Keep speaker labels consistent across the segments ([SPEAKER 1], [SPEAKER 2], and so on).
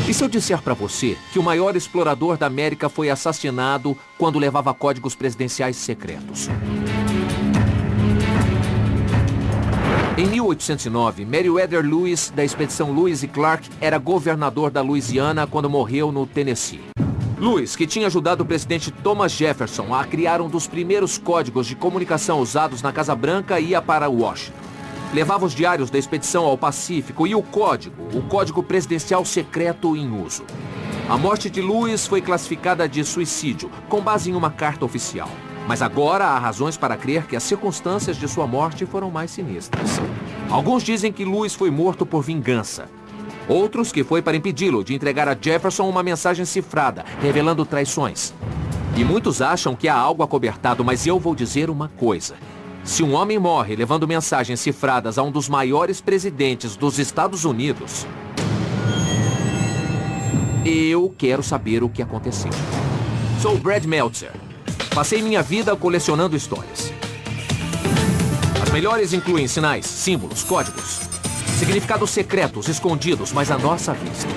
[SPEAKER 1] E se eu disser para você que o maior explorador da América foi assassinado quando levava códigos presidenciais secretos? Em 1809, Meriwether Lewis, da expedição Lewis e Clark, era governador da Louisiana quando morreu no Tennessee. Lewis, que tinha ajudado o presidente Thomas Jefferson a criar um dos primeiros códigos de comunicação usados na Casa Branca, ia para Washington. Levava os diários da expedição ao Pacífico e o código presidencial secreto em uso. A morte de Lewis foi classificada de suicídio, com base em uma carta oficial. Mas agora há razões para crer que as circunstâncias de sua morte foram mais sinistras. Alguns dizem que Lewis foi morto por vingança. Outros que foi para impedi-lo de entregar a Jefferson uma mensagem cifrada, revelando traições. E muitos acham que há algo acobertado, mas eu vou dizer uma coisa. Se um homem morre levando mensagens cifradas a um dos maiores presidentes dos Estados Unidos, eu quero saber o que aconteceu. Sou Brad Meltzer. Passei minha vida colecionando histórias. As melhores incluem sinais, símbolos, códigos, significados secretos, escondidos, mas à nossa vista.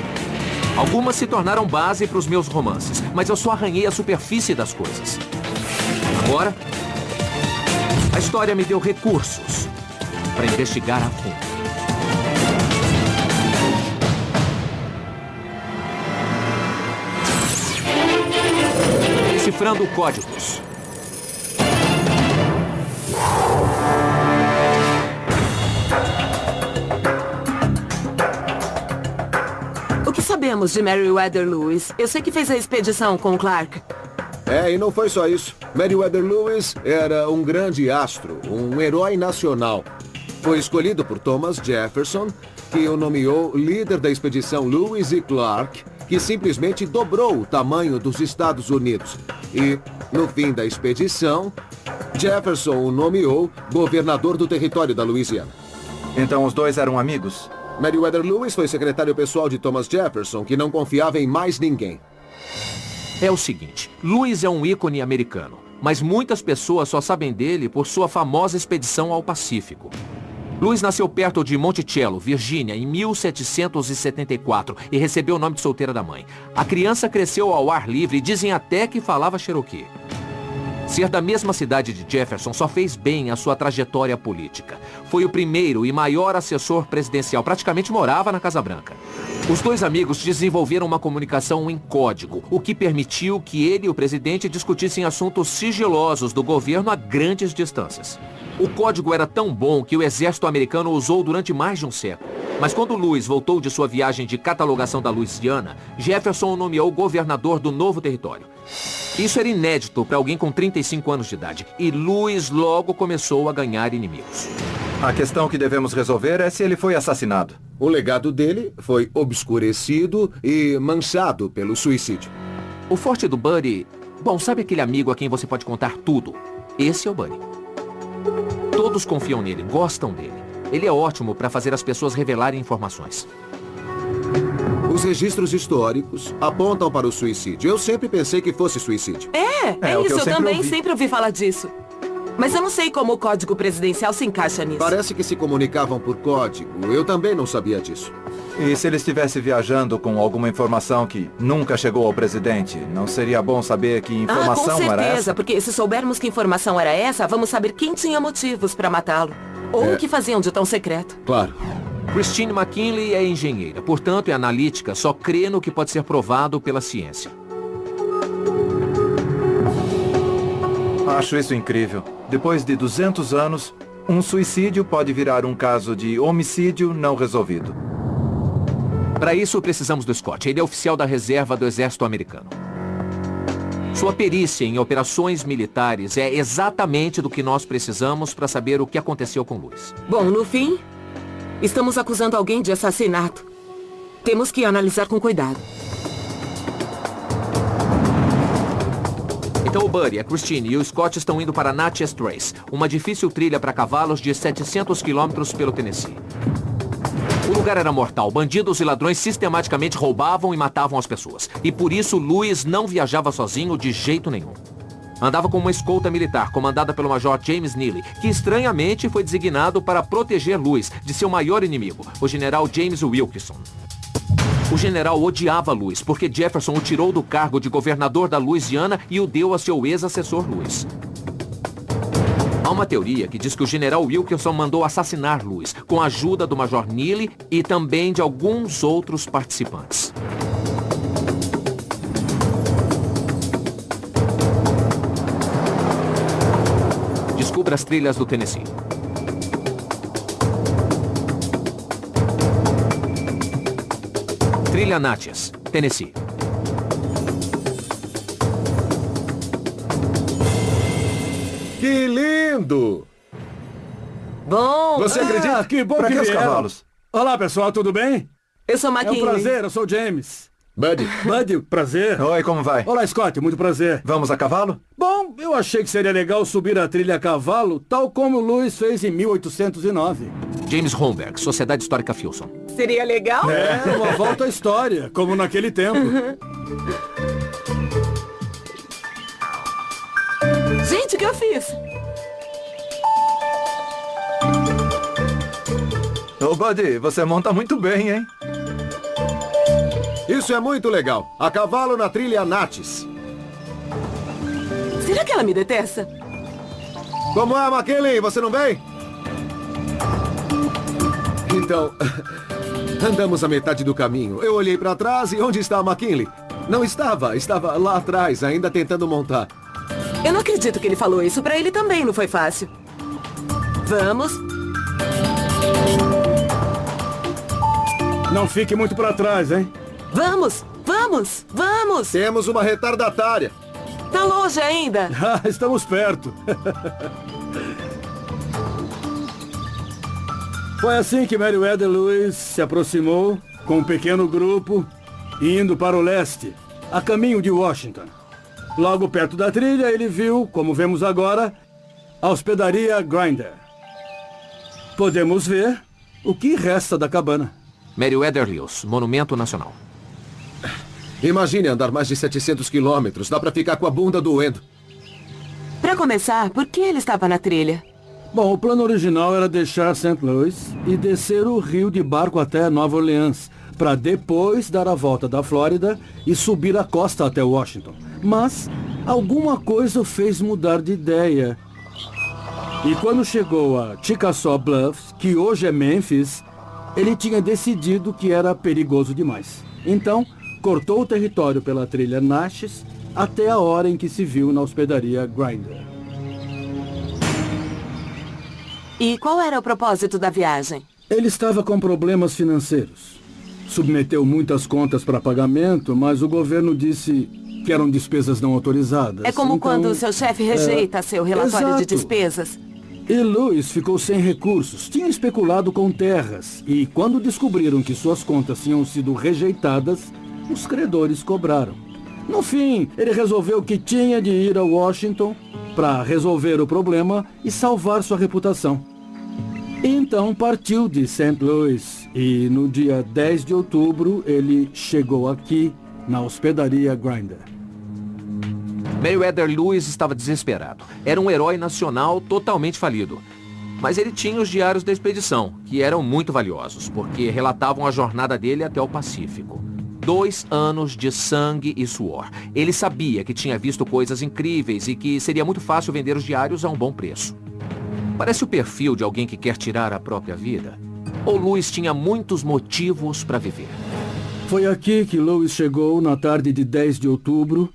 [SPEAKER 1] Algumas se tornaram base para os meus romances, mas eu só arranhei a superfície das coisas. Agora, a história me deu recursos para investigar a fundo. Decifrando códigos.
[SPEAKER 2] O que sabemos de Meriwether Lewis? Eu sei que fez a expedição com Clark.
[SPEAKER 3] E não foi só isso. Meriwether Lewis era um grande astro, um herói nacional. Foi escolhido por Thomas Jefferson, que o nomeou líder da expedição Lewis e Clark, que simplesmente dobrou o tamanho dos Estados Unidos. E, no fim da expedição, Jefferson o nomeou governador do território da Louisiana.
[SPEAKER 4] Então os dois eram amigos?
[SPEAKER 3] Meriwether Lewis foi secretário pessoal de Thomas Jefferson, que não confiava em mais ninguém.
[SPEAKER 1] É o seguinte, Lewis é um ícone americano, mas muitas pessoas só sabem dele por sua famosa expedição ao Pacífico. Lewis nasceu perto de Monticello, Virgínia, em 1774 e recebeu o nome de solteira da mãe. A criança cresceu ao ar livre e dizem até que falava Cherokee. Ser da mesma cidade de Jefferson só fez bem à sua trajetória política. Foi o primeiro e maior assessor presidencial, praticamente morava na Casa Branca. Os dois amigos desenvolveram uma comunicação em código, o que permitiu que ele e o presidente discutissem assuntos sigilosos do governo a grandes distâncias. O código era tão bom que o exército americano o usou durante mais de um século. Mas quando Lewis voltou de sua viagem de catalogação da Louisiana, Jefferson o nomeou governador do novo território. Isso era inédito para alguém com 35 anos de idade, e Lewis logo começou a ganhar inimigos.
[SPEAKER 4] A questão que devemos resolver é se ele foi assassinado.
[SPEAKER 3] O legado dele foi obscurecido e manchado pelo suicídio.
[SPEAKER 1] O forte do Buddy... Bom, sabe aquele amigo a quem você pode contar tudo? Esse é o Buddy. Todos confiam nele, gostam dele. Ele é ótimo para fazer as pessoas revelarem informações.
[SPEAKER 3] Os registros históricos apontam para o suicídio. Eu sempre pensei que fosse suicídio.
[SPEAKER 2] É isso, eu também sempre ouvi falar disso. Mas eu não sei como o código presidencial se encaixa nisso.
[SPEAKER 3] Parece que se comunicavam por código. Eu também não sabia disso.
[SPEAKER 4] E se ele estivesse viajando com alguma informação que nunca chegou ao presidente, não seria bom saber que informação era essa?
[SPEAKER 2] Com certeza, porque se soubermos que informação era essa, vamos saber quem tinha motivos para matá-lo. Ou o que faziam de tão secreto.
[SPEAKER 3] Claro.
[SPEAKER 1] Christine McKinley é engenheira, portanto é analítica, só crê no que pode ser provado pela ciência.
[SPEAKER 4] Acho isso incrível. Depois de 200 anos, um suicídio pode virar um caso de homicídio não resolvido.
[SPEAKER 1] Para isso, precisamos do Scott. Ele é oficial da reserva do exército americano. Sua perícia em operações militares é exatamente do que nós precisamos para saber o que aconteceu com Lewis.
[SPEAKER 2] Bom, no fim, estamos acusando alguém de assassinato. Temos que analisar com cuidado.
[SPEAKER 1] Então o Buddy, a Christine e o Scott estão indo para Natchez Trace, uma difícil trilha para cavalos de 700 quilômetros pelo Tennessee. O lugar era mortal. Bandidos e ladrões sistematicamente roubavam e matavam as pessoas. E por isso Lewis não viajava sozinho de jeito nenhum. Andava com uma escolta militar comandada pelo Major James Neely, que estranhamente foi designado para proteger Lewis de seu maior inimigo, o general James Wilkinson. O general odiava Lewis porque Jefferson o tirou do cargo de governador da Louisiana e o deu a seu ex-assessor Lewis. Há uma teoria que diz que o general Wilkinson mandou assassinar Lewis, com a ajuda do major Neely e também de alguns outros participantes. Descubra as trilhas do Tennessee. Trilha Natchez, Tennessee.
[SPEAKER 3] Que lindo!
[SPEAKER 2] Bom,
[SPEAKER 3] Você acredita?
[SPEAKER 5] Que bom
[SPEAKER 4] Pra
[SPEAKER 5] que
[SPEAKER 4] que os
[SPEAKER 5] vieram.
[SPEAKER 4] cavalos?
[SPEAKER 5] Olá, pessoal, tudo bem?
[SPEAKER 2] eu sou
[SPEAKER 5] É um
[SPEAKER 2] McKinley.
[SPEAKER 5] prazer, eu sou o James.
[SPEAKER 3] Buddy,
[SPEAKER 5] Buddy, prazer.
[SPEAKER 4] Oi, como vai?
[SPEAKER 5] Olá, Scott, muito prazer.
[SPEAKER 4] Vamos a cavalo?
[SPEAKER 5] Bom, eu achei que seria legal subir a trilha a cavalo, tal como o Lewis fez em 1809.
[SPEAKER 1] James Holmberg, Sociedade Histórica Filson.
[SPEAKER 2] Seria legal?
[SPEAKER 5] É, uma volta à história, como naquele tempo.
[SPEAKER 2] Gente, o que eu fiz?
[SPEAKER 4] Ô, Buddy, você monta muito bem, hein?
[SPEAKER 3] isso é muito legal. A cavalo na trilha Natchez.
[SPEAKER 2] Será que ela me detesta?
[SPEAKER 3] Como é, McKinley? Você não vem? Então, andamos a metade do caminho. Eu olhei para trás e onde está a McKinley? Não estava. Estava lá atrás, ainda tentando montar.
[SPEAKER 2] Eu não acredito que ele falou isso. Pra ele também não foi fácil. Vamos.
[SPEAKER 5] Não fique muito pra trás, hein?
[SPEAKER 2] Vamos! Vamos! Vamos!
[SPEAKER 3] Temos uma retardatária.
[SPEAKER 2] Tá longe ainda.
[SPEAKER 5] Ah, estamos perto. Foi assim que Meriwether Lewis se aproximou com um pequeno grupo, indo para o leste, a caminho de Washington. Logo perto da trilha, ele viu, como vemos agora, a hospedaria Grinder. Podemos ver o que resta da cabana.
[SPEAKER 1] Meriwether Lewis, Monumento Nacional.
[SPEAKER 3] Imagine andar mais de 700 quilômetros. Dá para ficar com a bunda doendo.
[SPEAKER 2] Pra começar, por que ele estava na trilha?
[SPEAKER 5] Bom, o plano original era deixar St. Louis e descer o rio de barco até Nova Orleans, para depois dar a volta da Flórida e subir a costa até Washington. Mas alguma coisa o fez mudar de ideia. E quando chegou a Chickasaw Bluffs, que hoje é Memphis, ele tinha decidido que era perigoso demais. Então, cortou o território pela trilha Natchez até a hora em que se viu na hospedaria Grinder.
[SPEAKER 2] E qual era o propósito da viagem?
[SPEAKER 5] Ele estava com problemas financeiros. Submeteu muitas contas para pagamento, mas o governo disse que eram despesas não autorizadas.
[SPEAKER 2] É como
[SPEAKER 5] Então,
[SPEAKER 2] quando o seu chefe rejeita seu relatório de
[SPEAKER 5] exato.
[SPEAKER 2] despesas.
[SPEAKER 5] E Lewis ficou sem recursos. Tinha especulado com terras. E quando descobriram que suas contas tinham sido rejeitadas, os credores cobraram. No fim, ele resolveu que tinha de ir a Washington para resolver o problema e salvar sua reputação. Então partiu de St. Louis e no dia 10 de outubro ele chegou aqui na hospedaria Grinder.
[SPEAKER 1] Meriwether Lewis estava desesperado. Era um herói nacional totalmente falido. Mas ele tinha os diários da expedição, que eram muito valiosos, porque relatavam a jornada dele até o Pacífico. 2 anos de sangue e suor. Ele sabia que tinha visto coisas incríveis e que seria muito fácil vender os diários a um bom preço. Parece o perfil de alguém que quer tirar a própria vida. Ou Lewis tinha muitos motivos para viver.
[SPEAKER 5] Foi aqui que Lewis chegou na tarde de 10 de outubro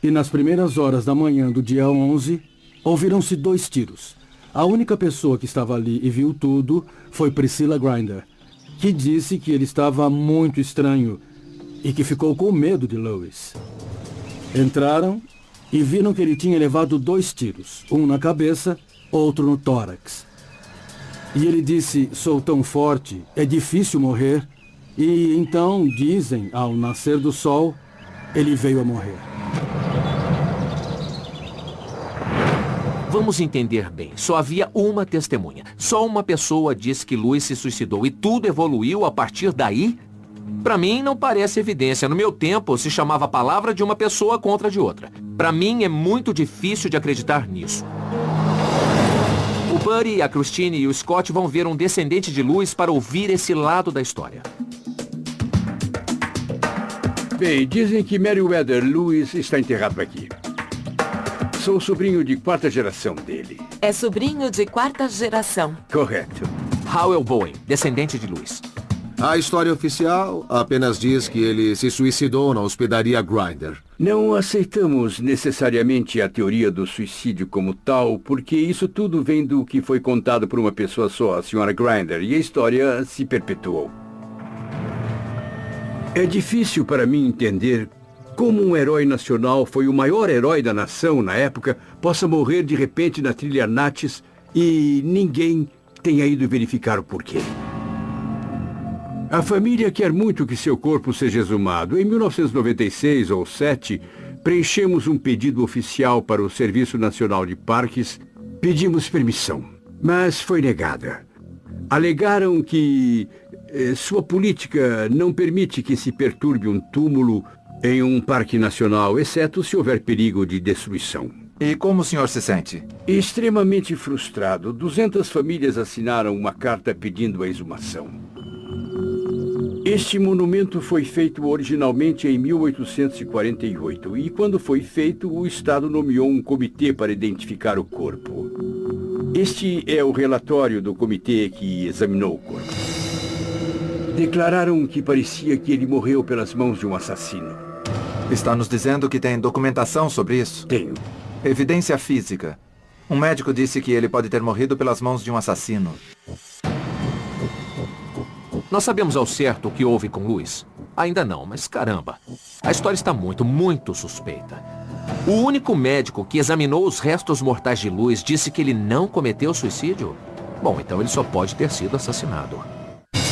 [SPEAKER 5] e nas primeiras horas da manhã do dia 11, ouviram-se 2 tiros. A única pessoa que estava ali e viu tudo foi Priscilla Grinder, que disse que ele estava muito estranho e que ficou com medo de Lewis. Entraram e viram que ele tinha levado 2 tiros, um na cabeça, outro no tórax. E ele disse, sou tão forte, é difícil morrer. E então, dizem, ao nascer do sol, ele veio a morrer.
[SPEAKER 1] Vamos entender bem. Só havia uma testemunha. Só uma pessoa disse que Lewis se suicidou e tudo evoluiu a partir daí? Para mim, não parece evidência. No meu tempo, se chamava a palavra de uma pessoa contra de outra. Para mim, é muito difícil de acreditar nisso. O Buddy, a Christine e o Scott vão ver um descendente de Lewis para ouvir esse lado da história.
[SPEAKER 6] Bem, dizem que Meriwether Lewis está enterrado aqui. Sou sobrinho de 4ª geração dele.
[SPEAKER 2] É sobrinho de 4ª geração.
[SPEAKER 6] Correto.
[SPEAKER 1] Howell Bowen, descendente de Lewis.
[SPEAKER 3] A história oficial apenas diz que ele se suicidou na hospedaria Grinder.
[SPEAKER 6] Não aceitamos necessariamente a teoria do suicídio como tal, porque isso tudo vem do que foi contado por uma pessoa só, a Sra. Grinder, e a história se perpetuou. É difícil para mim entender como um herói nacional foi o maior herói da nação na época, possa morrer de repente na trilha Natchez e ninguém tenha ido verificar o porquê. A família quer muito que seu corpo seja exumado. Em 1996 ou 7, preenchemos um pedido oficial para o Serviço Nacional de Parques. Pedimos permissão, mas foi negada. Alegaram que sua política não permite que se perturbe um túmulo em um parque nacional, exceto se houver perigo de destruição.
[SPEAKER 4] E como o senhor se sente?
[SPEAKER 6] Extremamente frustrado. 200 famílias assinaram uma carta pedindo a exumação. Este monumento foi feito originalmente em 1848 e, quando foi feito, o Estado nomeou um comitê para identificar o corpo. Este é o relatório do comitê que examinou o corpo. Declararam que parecia que ele morreu pelas mãos de um assassino.
[SPEAKER 4] Está nos dizendo que tem documentação sobre isso?
[SPEAKER 6] Tenho.
[SPEAKER 4] Evidência física. Um médico disse que ele pode ter morrido pelas mãos de um assassino.
[SPEAKER 1] Nós sabemos ao certo o que houve com Lewis? Ainda não, mas caramba. A história está muito suspeita. O único médico que examinou os restos mortais de Lewis disse que ele não cometeu suicídio? Bom, então ele só pode ter sido assassinado.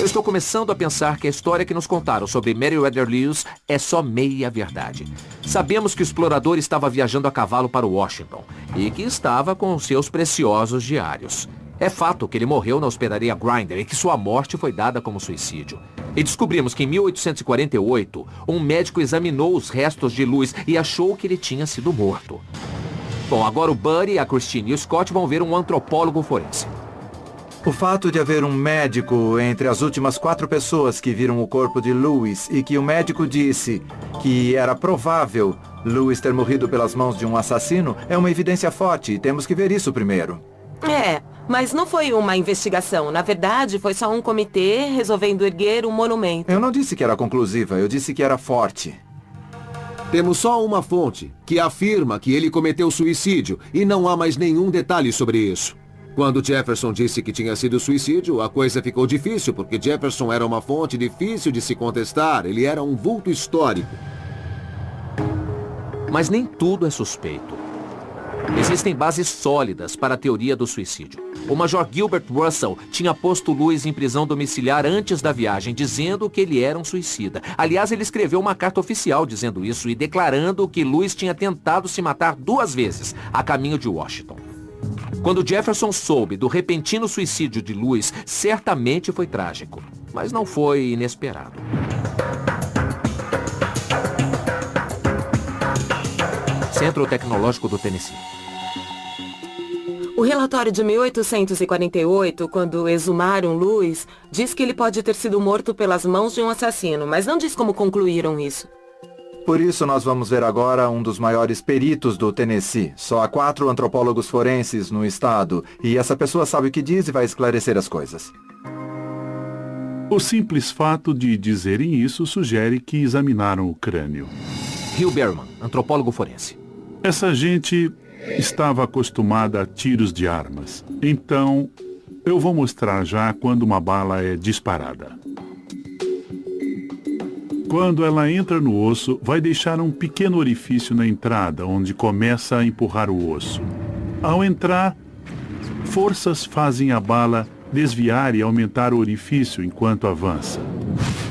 [SPEAKER 1] Eu estou começando a pensar que a história que nos contaram sobre Meriwether Lewis é só meia verdade. Sabemos que o explorador estava viajando a cavalo para Washington e que estava com seus preciosos diários. É fato que ele morreu na hospedaria Grinder e que sua morte foi dada como suicídio. E descobrimos que em 1848, um médico examinou os restos de Lewis e achou que ele tinha sido morto. Bom, agora o Buddy, a Christine e o Scott vão ver um antropólogo forense.
[SPEAKER 4] O fato de haver um médico entre as últimas 4 pessoas que viram o corpo de Lewis e que o médico disse que era provável Lewis ter morrido pelas mãos de um assassino é uma evidência forte e temos que ver isso primeiro.
[SPEAKER 2] Mas não foi uma investigação. Na verdade, foi só um comitê resolvendo erguer um monumento.
[SPEAKER 4] Eu não disse que era conclusiva, eu disse que era forte.
[SPEAKER 3] Temos só uma fonte que afirma que ele cometeu suicídio e não há mais nenhum detalhe sobre isso. Quando Jefferson disse que tinha sido suicídio, a coisa ficou difícil porque Jefferson era uma fonte difícil de se contestar. Ele era um vulto histórico.
[SPEAKER 1] Mas nem tudo é suspeito. Existem bases sólidas para a teoria do suicídio. O Major Gilbert Russell tinha posto Lewis em prisão domiciliar antes da viagem, dizendo que ele era um suicida. Aliás, ele escreveu uma carta oficial dizendo isso e declarando que Lewis tinha tentado se matar 2 vezes a caminho de Washington. Quando Jefferson soube do repentino suicídio de Lewis, certamente foi trágico, mas não foi inesperado. Centro Tecnológico do Tennessee.
[SPEAKER 2] O relatório de 1848, quando exumaram Lewis, diz que ele pode ter sido morto pelas mãos de um assassino, mas não diz como concluíram isso.
[SPEAKER 4] Por isso nós vamos ver agora um dos maiores peritos do Tennessee. Só há 4 antropólogos forenses no estado, e essa pessoa sabe o que diz e vai esclarecer as coisas.
[SPEAKER 7] O simples fato de dizerem isso sugere que examinaram o crânio.
[SPEAKER 1] Hugh Berman, antropólogo forense.
[SPEAKER 7] Essa gente estava acostumada a tiros de armas. Então, eu vou mostrar já quando uma bala é disparada. Quando ela entra no osso, vai deixar um pequeno orifício na entrada, onde começa a empurrar o osso. Ao entrar, forças fazem a bala desviar e aumentar o orifício enquanto avança.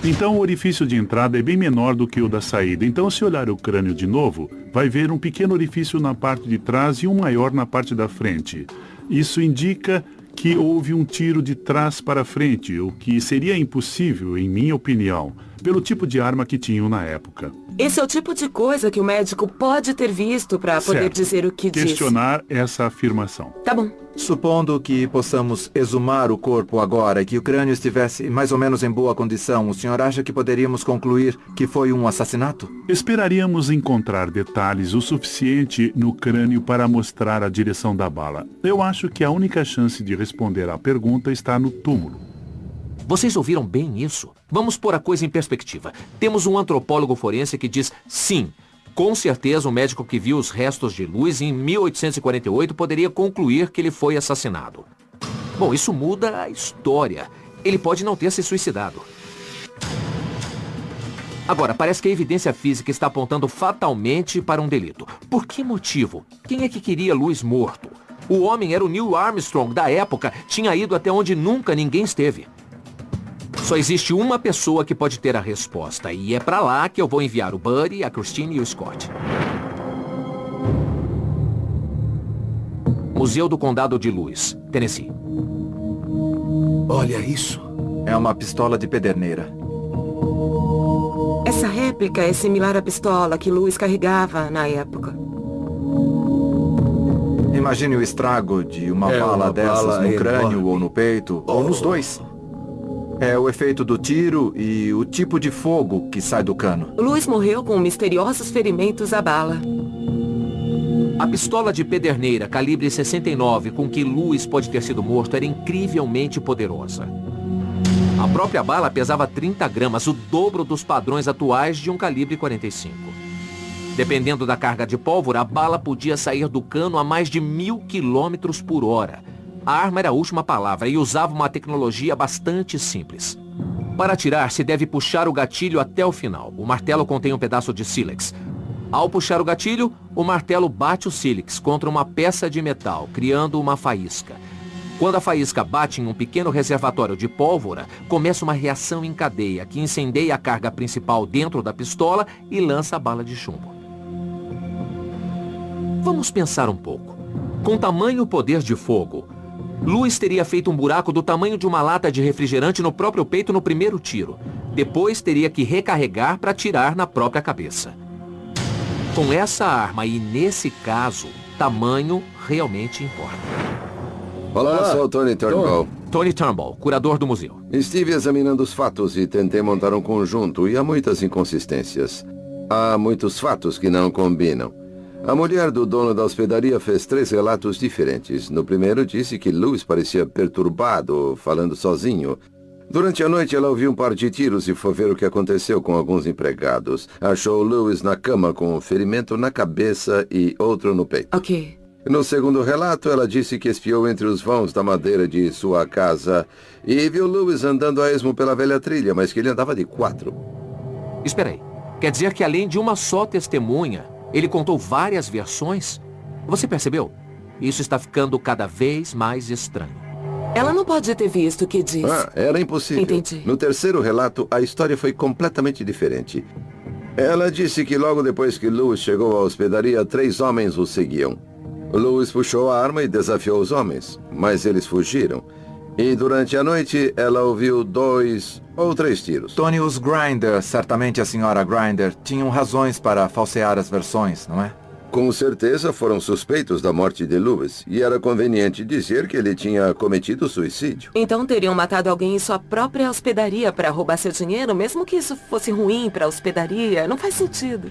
[SPEAKER 7] Então o orifício de entrada é bem menor do que o da saída. Então, se olhar o crânio de novo, vai ver um pequeno orifício na parte de trás e um maior na parte da frente. Isso indica que houve um tiro de trás para frente, o que seria impossível, em minha opinião, pelo tipo de arma que tinham na época.
[SPEAKER 2] Esse é o tipo de coisa que o médico pode ter visto para poder dizer o que disse.
[SPEAKER 7] Questionar essa afirmação.
[SPEAKER 2] Tá bom.
[SPEAKER 4] Supondo que possamos exumar o corpo agora e que o crânio estivesse mais ou menos em boa condição, o senhor acha que poderíamos concluir que foi um assassinato?
[SPEAKER 7] Esperaríamos encontrar detalhes o suficiente no crânio para mostrar a direção da bala. Eu acho que a única chance de responder à pergunta está no túmulo.
[SPEAKER 1] Vocês ouviram bem isso? Vamos pôr a coisa em perspectiva. Temos um antropólogo forense que diz sim. Com certeza, o médico que viu os restos de Louis em 1848 poderia concluir que ele foi assassinado. Bom, isso muda a história. Ele pode não ter se suicidado. Agora, parece que a evidência física está apontando fatalmente para um delito. Por que motivo? Quem é que queria Louis morto? O homem era o Neil Armstrong da época, tinha ido até onde nunca ninguém esteve. Só existe uma pessoa que pode ter a resposta, e é pra lá que eu vou enviar o Buddy, a Christine e o Scott. Museu do Condado de Lewis, Tennessee.
[SPEAKER 3] Olha isso.
[SPEAKER 4] É uma pistola de pederneira.
[SPEAKER 2] Essa réplica é similar à pistola que Louis carregava na época.
[SPEAKER 4] Imagine o estrago de uma bala dessas no crânio ou no peito, ou nos dois. É o efeito do tiro e o tipo de fogo que sai do cano.
[SPEAKER 2] Louis morreu com misteriosos ferimentos à bala.
[SPEAKER 1] A pistola de pederneira calibre 69 com que Louis pode ter sido morto era incrivelmente poderosa. A própria bala pesava 30 gramas, o dobro dos padrões atuais de um calibre 45. Dependendo da carga de pólvora, a bala podia sair do cano a mais de 1000 km por hora. A arma era a última palavra e usava uma tecnologia bastante simples. Para atirar, se deve puxar o gatilho até o final. O martelo contém um pedaço de sílex. Ao puxar o gatilho, o martelo bate o sílex contra uma peça de metal, criando uma faísca. Quando a faísca bate em um pequeno reservatório de pólvora, começa uma reação em cadeia que incendeia a carga principal dentro da pistola e lança a bala de chumbo. Vamos pensar um pouco. Com tamanho poder de fogo, Louis teria feito um buraco do tamanho de uma lata de refrigerante no próprio peito no primeiro tiro. Depois teria que recarregar para atirar na própria cabeça. Com essa arma e nesse caso, tamanho realmente importa.
[SPEAKER 8] Olá, sou o Tony Turnbull.
[SPEAKER 1] Tony Turnbull, curador do museu.
[SPEAKER 8] Estive examinando os fatos e tentei montar um conjunto e há muitas inconsistências. Há muitos fatos que não combinam. A mulher do dono da hospedaria fez 3 relatos diferentes. No primeiro, disse que Louis parecia perturbado, falando sozinho. Durante a noite, ela ouviu um par de tiros e foi ver o que aconteceu com alguns empregados. Achou Louis na cama com um ferimento na cabeça e outro no peito.
[SPEAKER 2] Ok.
[SPEAKER 8] No segundo relato, ela disse que espiou entre os vãos da madeira de sua casa e viu Louis andando a esmo pela velha trilha, mas que ele andava de 4.
[SPEAKER 1] Espera aí. Quer dizer que além de uma só testemunha, ele contou várias versões? Você percebeu? Isso está ficando cada vez mais estranho.
[SPEAKER 2] Ela não pode ter visto o que disse.
[SPEAKER 8] Era impossível.
[SPEAKER 2] Entendi.
[SPEAKER 8] No terceiro relato, a história foi completamente diferente. Ela disse que logo depois que Louis chegou à hospedaria, 3 homens o seguiam. Louis puxou a arma e desafiou os homens, mas eles fugiram. E durante a noite, ela ouviu 2 ou 3 tiros.
[SPEAKER 4] Tony, os Grinder, certamente a senhora Grinder, tinham razões para falsear as versões, não é?
[SPEAKER 8] Com certeza foram suspeitos da morte de Louis, e era conveniente dizer que ele tinha cometido suicídio.
[SPEAKER 2] Então teriam matado alguém em sua própria hospedaria para roubar seu dinheiro, mesmo que isso fosse ruim para a hospedaria? Não faz sentido.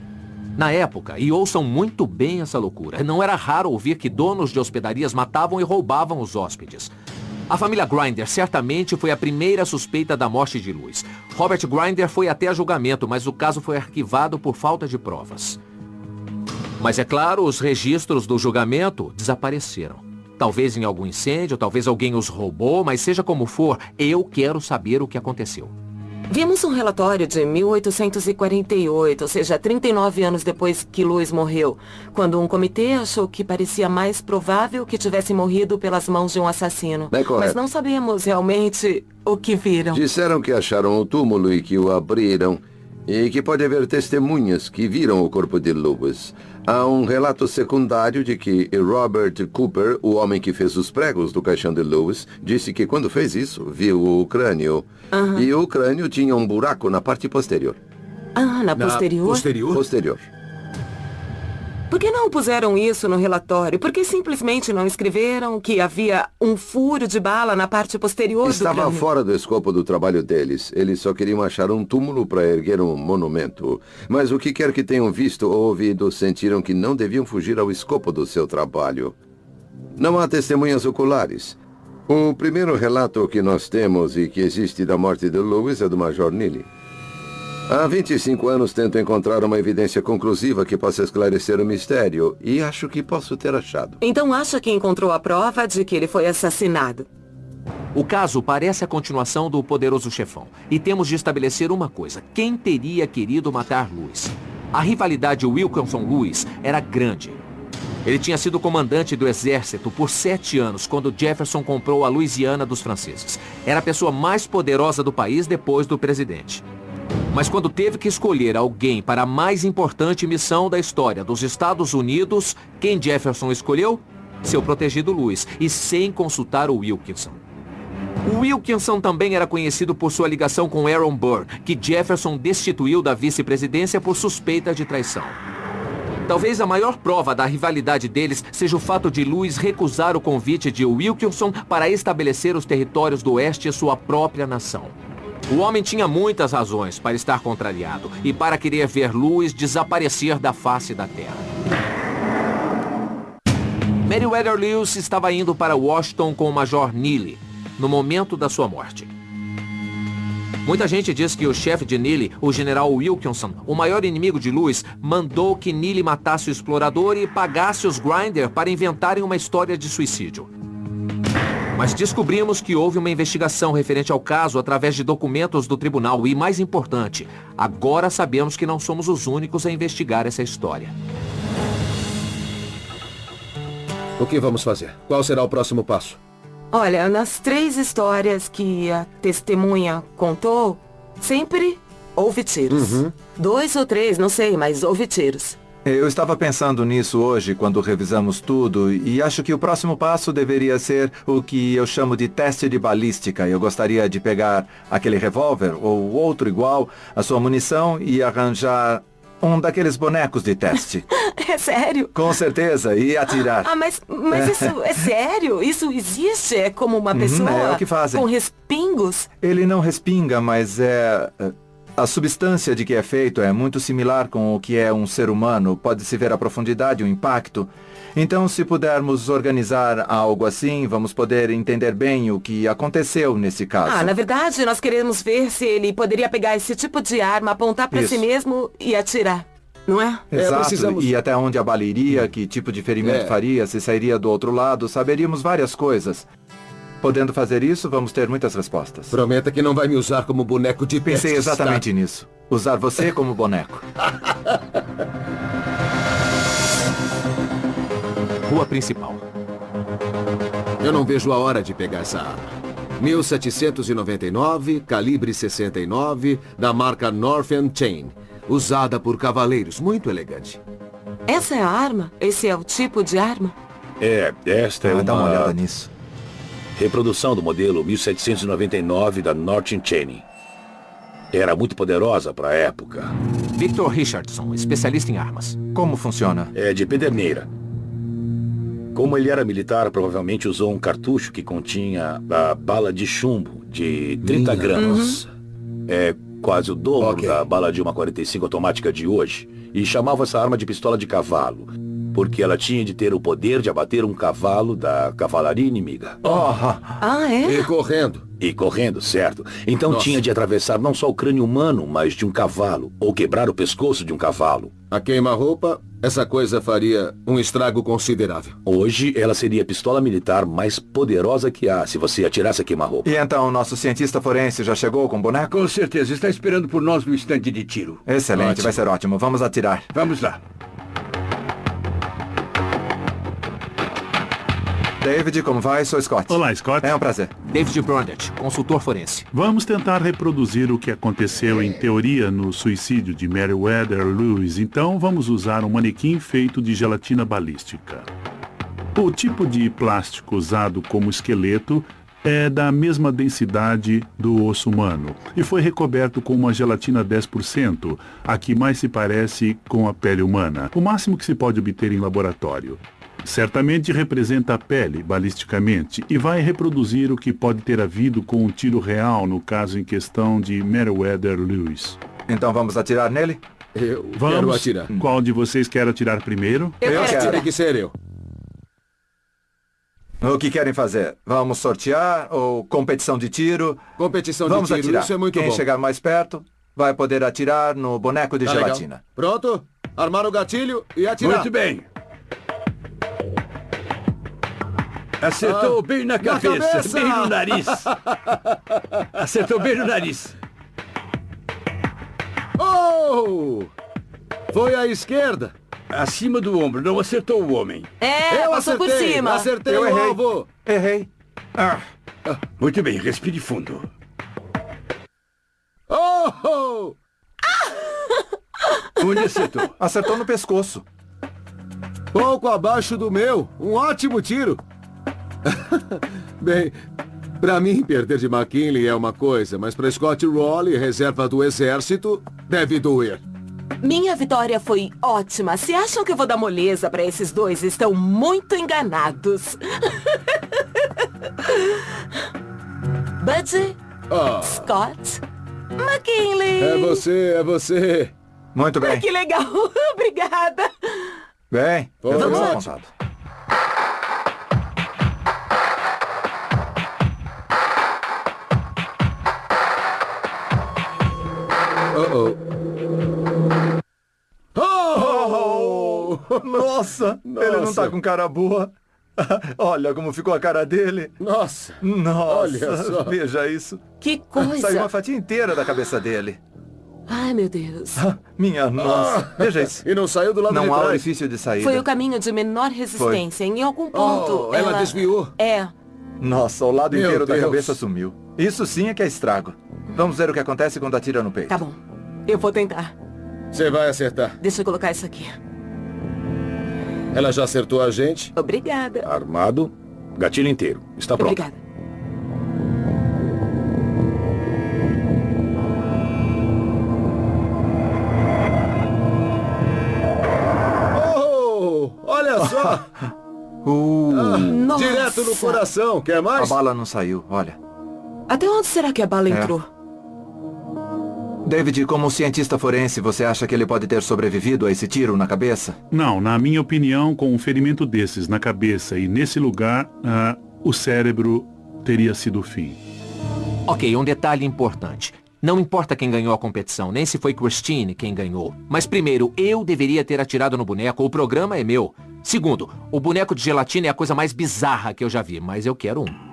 [SPEAKER 1] Na época, e ouçam muito bem essa loucura, não era raro ouvir que donos de hospedarias matavam e roubavam os hóspedes. A família Grinder certamente foi a primeira suspeita da morte de Louis. Robert Grinder foi até a julgamento, mas o caso foi arquivado por falta de provas. Mas é claro, os registros do julgamento desapareceram. Talvez em algum incêndio, talvez alguém os roubou, mas seja como for, eu quero saber o que aconteceu.
[SPEAKER 2] Vimos um relatório de 1848, ou seja, 39 anos depois que Louis morreu, quando um comitê achou que parecia mais provável que tivesse morrido pelas mãos de um assassino.
[SPEAKER 8] É correto.
[SPEAKER 2] Mas não sabemos realmente o que viram.
[SPEAKER 8] Disseram que acharam o túmulo e que o abriram, e que pode haver testemunhas que viram o corpo de Louis. Há um relato secundário de que Robert Cooper, o homem que fez os pregos do caixão de Louis, disse que quando fez isso, viu o crânio. E o crânio tinha um buraco na parte posterior.
[SPEAKER 2] Na posterior?
[SPEAKER 3] Posterior?
[SPEAKER 8] Posterior.
[SPEAKER 2] Por que não puseram isso no relatório? Por que simplesmente não escreveram que havia um furo de bala na parte posterior do
[SPEAKER 8] Estava
[SPEAKER 2] crânio?
[SPEAKER 8] fora do escopo do trabalho deles. Eles só queriam achar um túmulo para erguer um monumento. Mas o que quer que tenham visto ou ouvido, sentiram que não deviam fugir ao escopo do seu trabalho. Não há testemunhas oculares. O primeiro relato que nós temos e que existe da morte de Lewis é do Major Neely. Há 25 anos tento encontrar uma evidência conclusiva que possa esclarecer o mistério e acho que posso ter achado.
[SPEAKER 2] Então acha que encontrou a prova de que ele foi assassinado?
[SPEAKER 1] O caso parece a continuação do Poderoso Chefão. E temos de estabelecer uma coisa. Quem teria querido matar Lewis? A rivalidade Wilkinson-Lewis era grande. Ele tinha sido comandante do exército por 7 anos, quando Jefferson comprou a Louisiana dos franceses. Era a pessoa mais poderosa do país depois do presidente. Mas quando teve que escolher alguém para a mais importante missão da história dos Estados Unidos, quem Jefferson escolheu? Seu protegido Lewis, e sem consultar o Wilkinson. O Wilkinson também era conhecido por sua ligação com Aaron Burr, que Jefferson destituiu da vice-presidência por suspeita de traição. Talvez a maior prova da rivalidade deles seja o fato de Lewis recusar o convite de Wilkinson para estabelecer os territórios do oeste e sua própria nação. O homem tinha muitas razões para estar contrariado e para querer ver Lewis desaparecer da face da terra. Meriwether Lewis estava indo para Washington com o Major Neely, no momento da sua morte. Muita gente diz que o chefe de Neely, o general Wilkinson, o maior inimigo de Lewis, mandou que Neely matasse o explorador e pagasse os Grinder para inventarem uma história de suicídio. Mas descobrimos que houve uma investigação referente ao caso através de documentos do tribunal e, mais importante, agora sabemos que não somos os únicos a investigar essa história.
[SPEAKER 3] O que vamos fazer? Qual será o próximo passo?
[SPEAKER 2] Olha, nas 3 histórias que a testemunha contou, sempre houve tiros. 2 ou 3, não sei, mas houve tiros.
[SPEAKER 4] Eu estava pensando nisso hoje quando revisamos tudo e acho que o próximo passo deveria ser o que eu chamo de teste de balística. Eu gostaria de pegar aquele revólver ou outro igual, a sua munição e arranjar um daqueles bonecos de teste.
[SPEAKER 2] É sério?
[SPEAKER 4] Com certeza, e atirar.
[SPEAKER 2] Mas isso é sério? Isso existe? É como uma pessoa
[SPEAKER 4] é o que fazem.
[SPEAKER 2] com respingos?
[SPEAKER 4] Ele não respinga, mas a substância de que é feito é muito similar com o que é um ser humano. Pode-se ver a profundidade, o impacto. Então, se pudermos organizar algo assim, vamos poder entender bem o que aconteceu nesse caso.
[SPEAKER 2] Na verdade, nós queremos ver se ele poderia pegar esse tipo de arma, apontar para si mesmo e atirar. Não é?
[SPEAKER 4] Exato,
[SPEAKER 3] precisamos...
[SPEAKER 4] e até onde a bala iria, que tipo de ferimento faria, se sairia do outro lado, saberíamos várias coisas. Podendo fazer isso, vamos ter muitas respostas.
[SPEAKER 3] Prometa que não vai me usar como boneco de teste.
[SPEAKER 4] Pensei exatamente nisso. Usar você como boneco.
[SPEAKER 1] Rua principal.
[SPEAKER 3] Eu não vejo a hora de pegar essa arma. 1799, calibre 69, da marca North Chain. Usada por cavaleiros, muito elegante.
[SPEAKER 2] Essa é a arma? Esse é o tipo de arma?
[SPEAKER 9] Esta é
[SPEAKER 4] Dá uma olhada nisso.
[SPEAKER 9] reprodução do modelo 1799 da North Chain. Era muito poderosa para a época.
[SPEAKER 1] Victor Richardson, especialista em armas.
[SPEAKER 4] Como funciona?
[SPEAKER 9] É de pederneira. Como ele era militar, provavelmente usou um cartucho que continha a bala de chumbo de 30 gramas. É quase o dobro da bala de uma 45 automática de hoje. E chamava essa arma de pistola de cavalo, porque ela tinha de ter o poder de abater um cavalo da cavalaria inimiga.
[SPEAKER 3] E correndo.
[SPEAKER 9] E correndo, certo. Então tinha de atravessar não só o crânio humano, mas de um cavalo, ou quebrar o pescoço de um cavalo.
[SPEAKER 3] A queima-roupa, essa coisa faria um estrago considerável.
[SPEAKER 9] Hoje, ela seria a pistola militar mais poderosa que há, se você atirasse a queima-roupa.
[SPEAKER 4] E então, nosso cientista forense já chegou com o boneco?
[SPEAKER 6] Com certeza, está esperando por nós no estande de tiro.
[SPEAKER 4] Excelente,
[SPEAKER 3] Ótimo.
[SPEAKER 4] vai ser ótimo. Vamos atirar.
[SPEAKER 6] Vamos lá.
[SPEAKER 4] David, como vai? Sou Scott.
[SPEAKER 7] Olá, Scott.
[SPEAKER 4] É um prazer.
[SPEAKER 1] David Brundage, consultor forense.
[SPEAKER 7] Vamos tentar reproduzir o que aconteceu em teoria no suicídio de Meriwether Lewis. Então vamos usar um manequim feito de gelatina balística. O tipo de plástico usado como esqueleto é da mesma densidade do osso humano e foi recoberto com uma gelatina 10%, a que mais se parece com a pele humana, o máximo que se pode obter em laboratório. Certamente representa a pele, balisticamente, e vai reproduzir o que pode ter havido com um tiro real no caso em questão de Meriwether Lewis.
[SPEAKER 4] Então vamos atirar nele?
[SPEAKER 3] Eu quero
[SPEAKER 7] Vamos.
[SPEAKER 3] atirar.
[SPEAKER 7] Qual de vocês quer atirar primeiro?
[SPEAKER 2] Eu quero.
[SPEAKER 3] Tem que ser eu.
[SPEAKER 4] O que querem fazer? Vamos sortear ou competição de tiro?
[SPEAKER 3] Competição
[SPEAKER 4] Vamos
[SPEAKER 3] de tiro,
[SPEAKER 4] atirar.
[SPEAKER 3] isso é muito
[SPEAKER 4] Quem
[SPEAKER 3] bom.
[SPEAKER 4] chegar mais perto vai poder atirar no boneco de
[SPEAKER 3] Tá
[SPEAKER 4] gelatina.
[SPEAKER 3] legal. Pronto? Armar o gatilho e atirar.
[SPEAKER 6] Muito bem. Acertou bem na cabeça, bem no nariz. Acertou bem no nariz.
[SPEAKER 3] Oh! Foi à esquerda.
[SPEAKER 6] Acima do ombro, não acertou o homem.
[SPEAKER 2] É, passou por cima.
[SPEAKER 3] Acertei
[SPEAKER 4] Eu
[SPEAKER 3] o
[SPEAKER 4] errei.
[SPEAKER 3] alvo.
[SPEAKER 4] Errei.
[SPEAKER 6] Muito bem, respire fundo.
[SPEAKER 3] Oh!
[SPEAKER 6] Onde acertou?
[SPEAKER 4] Acertou no pescoço.
[SPEAKER 3] Pouco abaixo do meu. Um ótimo tiro. Bem, pra mim, perder de McKinley é uma coisa, mas pra Scott Rowley, reserva do exército, deve doer.
[SPEAKER 2] Minha vitória foi ótima. Se acham que eu vou dar moleza pra esses dois, estão muito enganados. Buddy,
[SPEAKER 3] Ah,
[SPEAKER 2] Scott, McKinley.
[SPEAKER 3] é você.
[SPEAKER 4] Muito bem.
[SPEAKER 2] Que legal. Obrigada.
[SPEAKER 4] Bem, eu
[SPEAKER 3] Vamos
[SPEAKER 4] estou
[SPEAKER 3] lá.
[SPEAKER 4] montado.
[SPEAKER 3] Oh!
[SPEAKER 4] Nossa, ele não tá com cara boa. Olha como ficou a cara dele.
[SPEAKER 3] Nossa!
[SPEAKER 4] Nossa,
[SPEAKER 3] Olha só.
[SPEAKER 4] veja isso.
[SPEAKER 2] Que
[SPEAKER 4] Saiu uma
[SPEAKER 2] coisa.
[SPEAKER 4] fatia inteira da cabeça dele.
[SPEAKER 2] Ai, meu Deus.
[SPEAKER 4] Minha nossa, veja isso.
[SPEAKER 3] E não saiu do lado de
[SPEAKER 4] Não há
[SPEAKER 3] trás.
[SPEAKER 4] orifício de saída.
[SPEAKER 2] Foi o caminho de menor resistência. Em algum ponto,
[SPEAKER 3] Oh, ela desviou.
[SPEAKER 2] É.
[SPEAKER 4] Nossa, o lado
[SPEAKER 3] Meu
[SPEAKER 4] inteiro da
[SPEAKER 3] Deus.
[SPEAKER 4] cabeça sumiu. Isso sim é que é estrago. Vamos ver o que acontece quando atira no peito.
[SPEAKER 2] Tá bom. Eu vou tentar.
[SPEAKER 3] Você vai acertar.
[SPEAKER 2] Deixa eu colocar isso aqui.
[SPEAKER 3] Ela já acertou a gente.
[SPEAKER 2] Obrigada.
[SPEAKER 9] Armado, gatilho inteiro. Está pronto.
[SPEAKER 2] Obrigada.
[SPEAKER 3] Oh! Olha só!
[SPEAKER 2] Nossa.
[SPEAKER 3] Direto no coração. Quer
[SPEAKER 4] A
[SPEAKER 3] mais?
[SPEAKER 4] bala não saiu, olha.
[SPEAKER 2] Até onde será que a bala entrou?
[SPEAKER 4] David, como cientista forense, você acha que ele pode ter sobrevivido a esse tiro na cabeça?
[SPEAKER 7] Não, na minha opinião, com um ferimento desses na cabeça e nesse lugar, o cérebro teria sido o fim.
[SPEAKER 1] Ok, um detalhe importante. Não importa quem ganhou a competição, nem se foi Christine quem ganhou. Mas primeiro, eu deveria ter atirado no boneco, o programa é meu. Segundo, o boneco de gelatina é a coisa mais bizarra que eu já vi, mas eu quero um.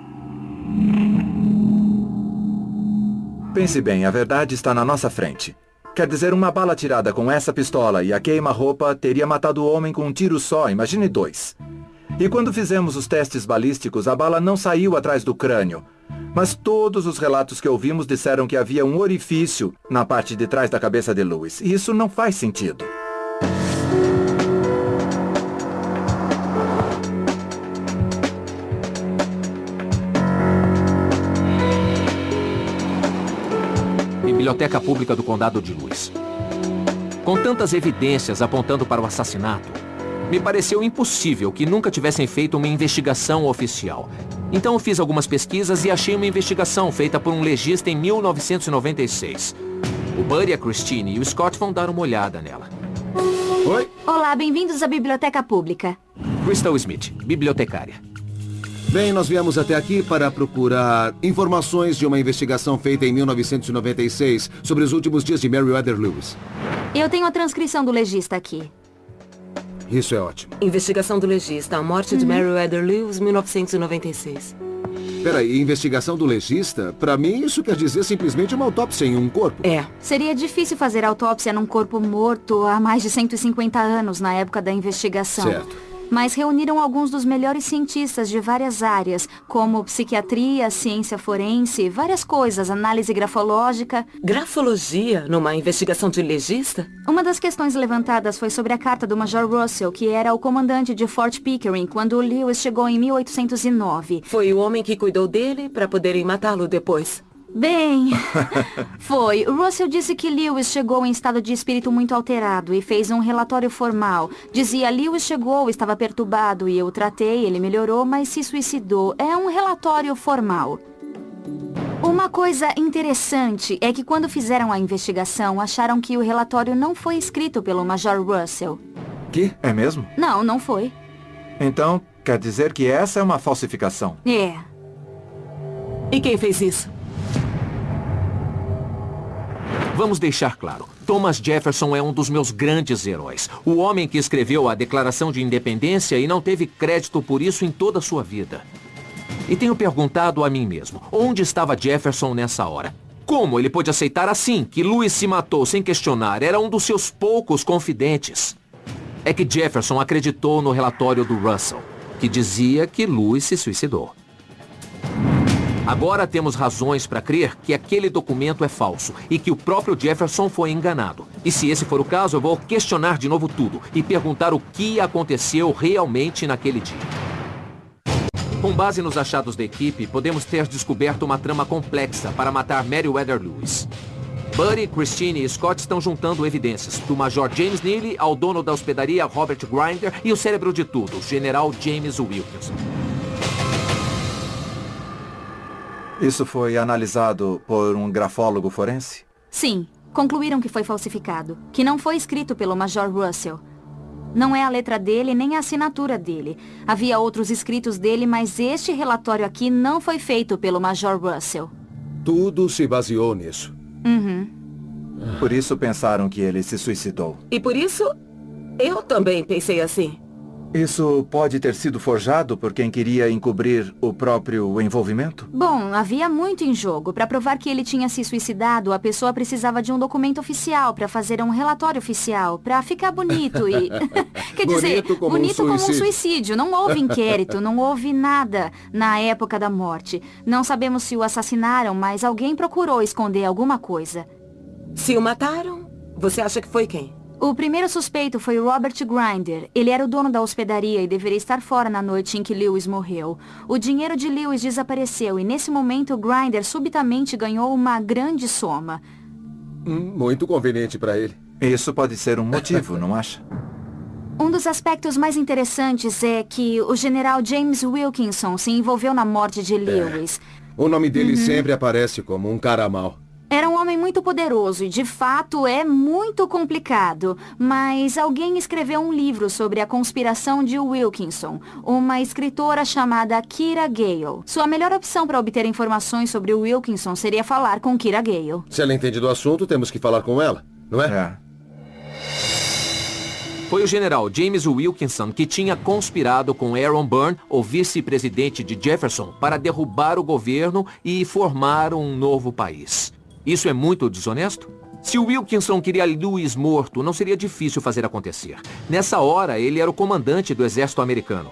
[SPEAKER 4] Pense bem, a verdade está na nossa frente. Quer dizer, uma bala tirada com essa pistola e a queima-roupa teria matado o homem com um tiro só, imagine 2. E quando fizemos os testes balísticos, a bala não saiu atrás do crânio. Mas todos os relatos que ouvimos disseram que havia um orifício na parte de trás da cabeça de Lewis. E isso não faz sentido.
[SPEAKER 1] Biblioteca Pública do Condado de Lewis. Com tantas evidências apontando para o assassinato, me pareceu impossível que nunca tivessem feito uma investigação oficial. Então eu fiz algumas pesquisas e achei uma investigação feita por um legista em 1996. O Buddy, a Christine e o Scott vão dar uma olhada nela.
[SPEAKER 3] Oi?
[SPEAKER 10] Olá, bem-vindos à Biblioteca Pública.
[SPEAKER 1] Crystal Smith, bibliotecária.
[SPEAKER 3] Bem, nós viemos até aqui para procurar informações de uma investigação feita em 1996 sobre os últimos dias de Meriwether Lewis.
[SPEAKER 10] Eu tenho a transcrição do legista aqui.
[SPEAKER 3] Isso é ótimo.
[SPEAKER 2] Investigação do legista. A morte de Meriwether Lewis, 1996.
[SPEAKER 3] Peraí, investigação do legista? Pra mim, isso quer dizer simplesmente uma autópsia em um corpo.
[SPEAKER 2] É.
[SPEAKER 10] Seria difícil fazer autópsia num corpo morto há mais de 150 anos na época da investigação.
[SPEAKER 3] Certo.
[SPEAKER 10] mas reuniram alguns dos melhores cientistas de várias áreas, como psiquiatria, ciência forense, várias coisas, análise grafológica.
[SPEAKER 2] Grafologia numa investigação de legista?
[SPEAKER 10] Uma das questões levantadas foi sobre a carta do Major Russell, que era o comandante de Fort Pickering quando Lewis chegou em 1809.
[SPEAKER 2] Foi o homem que cuidou dele para poderem matá-lo depois.
[SPEAKER 10] Bem, foi. Russell disse que Lewis chegou em estado de espírito muito alterado e fez um relatório formal. Dizia, Lewis chegou, estava perturbado e eu o tratei, ele melhorou, mas se suicidou. É um relatório formal. Uma coisa interessante é que quando fizeram a investigação, acharam que o relatório não foi escrito pelo Major Russell.
[SPEAKER 4] Que? É mesmo?
[SPEAKER 10] Não, não foi.
[SPEAKER 4] Então, quer dizer que essa é uma falsificação?
[SPEAKER 10] É.
[SPEAKER 2] E quem fez isso?
[SPEAKER 1] Vamos deixar claro, Thomas Jefferson é um dos meus grandes heróis. O homem que escreveu a Declaração de Independência e não teve crédito por isso em toda a sua vida. E tenho perguntado a mim mesmo, onde estava Jefferson nessa hora? Como ele pôde aceitar assim que Lewis se matou sem questionar? Era um dos seus poucos confidentes. É que Jefferson acreditou no relatório do Russell, que dizia que Lewis se suicidou. Agora temos razões para crer que aquele documento é falso e que o próprio Jefferson foi enganado. E se esse for o caso, eu vou questionar de novo tudo e perguntar o que aconteceu realmente naquele dia. Com base nos achados da equipe, podemos ter descoberto uma trama complexa para matar Meriwether Lewis. Buddy, Christine e Scott estão juntando evidências, do Major James Neely ao dono da hospedaria Robert Grinder e o cérebro de tudo, o General James Wilkinson.
[SPEAKER 4] Isso foi analisado por um grafólogo forense?
[SPEAKER 10] Sim, concluíram que foi falsificado, que não foi escrito pelo Major Russell. Não é a letra dele nem a assinatura dele. Havia outros escritos dele, mas este relatório aqui não foi feito pelo Major Russell.
[SPEAKER 3] Tudo se baseou nisso.
[SPEAKER 10] Uhum.
[SPEAKER 4] Por isso pensaram que ele se suicidou.
[SPEAKER 2] E por isso, eu também pensei assim.
[SPEAKER 4] Isso pode ter sido forjado por quem queria encobrir o próprio envolvimento?
[SPEAKER 10] Bom, havia muito em jogo. Para provar que ele tinha se suicidado, a pessoa precisava de um documento oficial para fazer um relatório oficial, para ficar bonito e... Quer dizer, bonito como um suicídio. Não houve inquérito, não houve nada na época da morte. Não sabemos se o assassinaram, mas alguém procurou esconder alguma coisa.
[SPEAKER 2] Se o mataram, você acha que foi quem?
[SPEAKER 10] O primeiro suspeito foi Robert Grinder. Ele era o dono da hospedaria e deveria estar fora na noite em que Lewis morreu. O dinheiro de Lewis desapareceu e nesse momento Grinder subitamente ganhou uma grande soma.
[SPEAKER 3] Muito conveniente para ele.
[SPEAKER 4] Isso pode ser um motivo, não acha?
[SPEAKER 10] Um dos aspectos mais interessantes é que o general James Wilkinson se envolveu na morte de Lewis.
[SPEAKER 3] O nome dele sempre aparece como um cara mau.
[SPEAKER 10] Era um homem muito poderoso e, de fato, é muito complicado. Mas alguém escreveu um livro sobre a conspiração de Wilkinson, uma escritora chamada Kira Gale. Sua melhor opção para obter informações sobre o Wilkinson seria falar com Kira Gale.
[SPEAKER 3] Se ela entende do assunto, temos que falar com ela, não é?
[SPEAKER 1] Foi o general James Wilkinson que tinha conspirado com Aaron Burr, o vice-presidente de Jefferson, para derrubar o governo e formar um novo país. Isso é muito desonesto? Se o Wilkinson queria Lewis morto, não seria difícil fazer acontecer. Nessa hora, ele era o comandante do exército americano.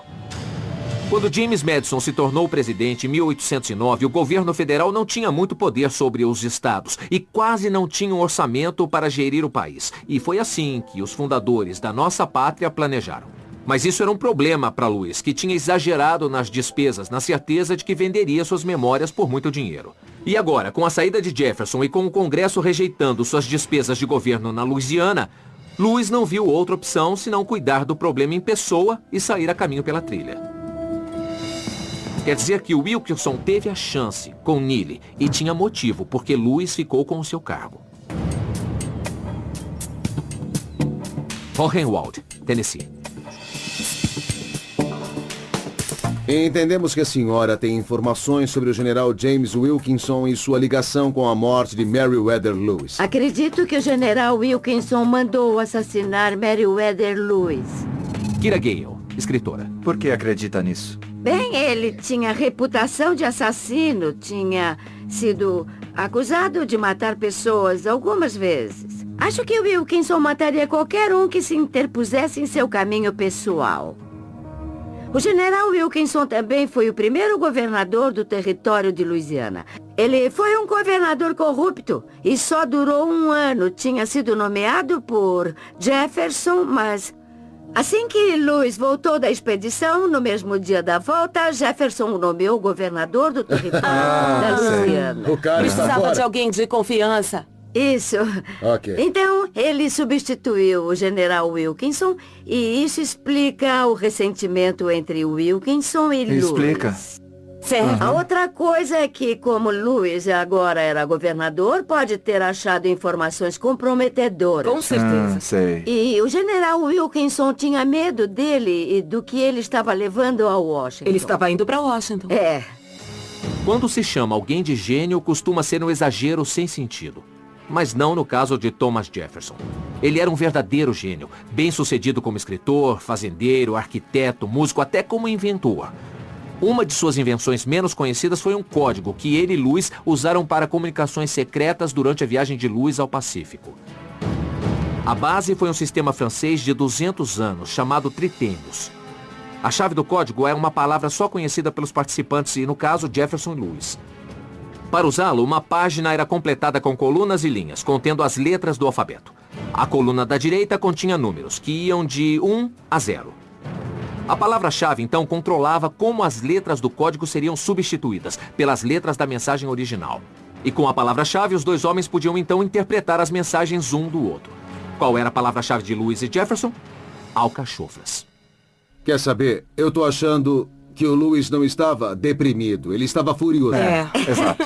[SPEAKER 1] Quando James Madison se tornou presidente em 1809, o governo federal não tinha muito poder sobre os estados e quase não tinha um orçamento para gerir o país. E foi assim que os fundadores da nossa pátria planejaram. Mas isso era um problema para Lewis, que tinha exagerado nas despesas, na certeza de que venderia suas memórias por muito dinheiro. E agora, com a saída de Jefferson e com o Congresso rejeitando suas despesas de governo na Louisiana, Lewis não viu outra opção senão cuidar do problema em pessoa e sair a caminho pela trilha. Quer dizer que o Wilkinson teve a chance com Neely e tinha motivo, porque Lewis ficou com o seu cargo. Hohenwald, Tennessee.
[SPEAKER 3] Entendemos que a senhora tem informações sobre o general James Wilkinson e sua ligação com a morte de Meriwether Lewis.
[SPEAKER 11] Acredito que o general Wilkinson mandou assassinar Meriwether Lewis.
[SPEAKER 1] Kira Gale, escritora.
[SPEAKER 4] Por que acredita nisso?
[SPEAKER 11] Bem, ele tinha reputação de assassino, tinha sido acusado de matar pessoas algumas vezes. Acho que Wilkinson mataria qualquer um que se interpusesse em seu caminho pessoal. O general Wilkinson também foi o primeiro governador do território de Louisiana. Ele foi um governador corrupto e só durou 1 ano. Tinha sido nomeado por Jefferson, mas assim que Lewis voltou da expedição, no mesmo dia da volta, Jefferson o nomeou governador do território da Louisiana.
[SPEAKER 3] O cara está
[SPEAKER 2] Precisava
[SPEAKER 3] fora.
[SPEAKER 2] de alguém de confiança.
[SPEAKER 11] Isso.
[SPEAKER 3] Ok.
[SPEAKER 11] Então, ele substituiu o general Wilkinson e isso explica o ressentimento entre Wilkinson e Lewis.
[SPEAKER 4] Explica.
[SPEAKER 2] Certo.
[SPEAKER 11] A outra coisa é que, como Lewis agora era governador, pode ter achado informações comprometedoras.
[SPEAKER 2] Com certeza.
[SPEAKER 4] Sei.
[SPEAKER 11] E o general Wilkinson tinha medo dele e do que ele estava levando a Washington.
[SPEAKER 2] Ele estava indo para Washington.
[SPEAKER 11] É.
[SPEAKER 1] Quando se chama alguém de gênio, costuma ser um exagero sem sentido. Mas não no caso de Thomas Jefferson. Ele era um verdadeiro gênio, bem-sucedido como escritor, fazendeiro, arquiteto, músico, até como inventor. Uma de suas invenções menos conhecidas foi um código que ele e Lewis usaram para comunicações secretas durante a viagem de Lewis ao Pacífico. A base foi um sistema francês de 200 anos, chamado tritêmios. A chave do código é uma palavra só conhecida pelos participantes e, no caso, Jefferson e Lewis. Para usá-lo, uma página era completada com colunas e linhas, contendo as letras do alfabeto. A coluna da direita continha números, que iam de 1 a 0. A palavra-chave, então, controlava como as letras do código seriam substituídas pelas letras da mensagem original. E com a palavra-chave, os dois homens podiam, então, interpretar as mensagens um do outro. Qual era a palavra-chave de Lewis e Jefferson? Alcachofras.
[SPEAKER 3] Quer saber? Eu tô achando que o Lewis não estava deprimido. Ele estava furioso.
[SPEAKER 4] Exato.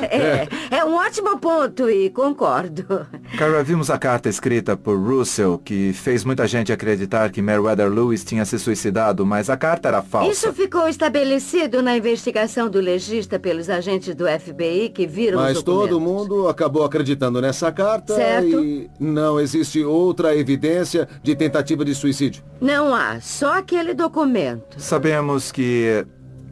[SPEAKER 11] É um ótimo ponto e concordo.
[SPEAKER 4] Cara, vimos a carta escrita por Russell, que fez muita gente acreditar que Meriwether Lewis tinha se suicidado, mas a carta era falsa.
[SPEAKER 11] Isso ficou estabelecido na investigação do legista pelos agentes do FBI que viram
[SPEAKER 3] Mas
[SPEAKER 11] os documentos.
[SPEAKER 3] todo mundo acabou acreditando nessa carta
[SPEAKER 11] Certo.
[SPEAKER 3] e não existe outra evidência de tentativa de suicídio.
[SPEAKER 11] Não há, só aquele documento.
[SPEAKER 4] Sabemos que